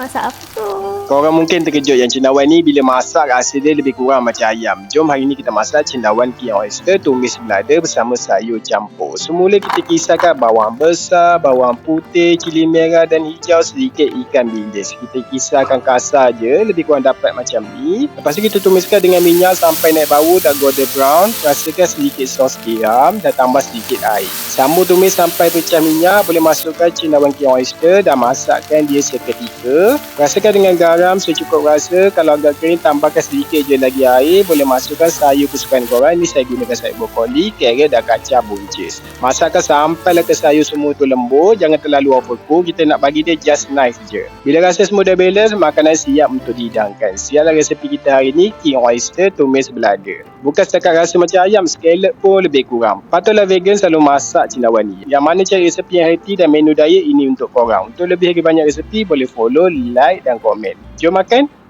masak apa tu? Korang mungkin terkejut yang cendawan ni bila masak rasa dia lebih kurang macam ayam. Jom hari ni kita masak cendawan King Oyster tumis belada bersama sayur campur. Semula kita kisarkan bawang besar, bawang putih, cili merah dan hijau, sedikit ikan bilis. Kita kisarkan kasar je, lebih kurang dapat macam ni. Lepas tu kita tumiskan dengan minyak sampai naik bau dan golden brown. Rasakan sedikit sos tiram dan tambah sedikit air. Sambung tumis sampai pecah minyak, boleh masukkan cendawan King Oyster dan masakkan dia seketika. Rasakan dengan garam secukup rasa. Kalau agak kering, tambahkan sedikit je lagi air. Boleh masukkan sayur kesukaan korang. Ni saya gunakan sayur brokoli, carrot dan kacang buncis. Masakkan sampailah ke sayur semua tu lembut. Jangan terlalu overcook. Kita nak bagi dia just nice je. Bila rasa semua dah balance, makanan siap untuk dihidangkan. Siaplah resepi kita hari ni, King Oyster tumis belada. Bukan setakat rasa macam ayam, scallop pun lebih kurang. Patutlah vegan selalu masak cendawan ni. Yang mana cari resepi yang healthy dan menu diet ini untuk korang. Untuk lebih lagi banyak resepi, boleh follow, like dan komen. Jom makan!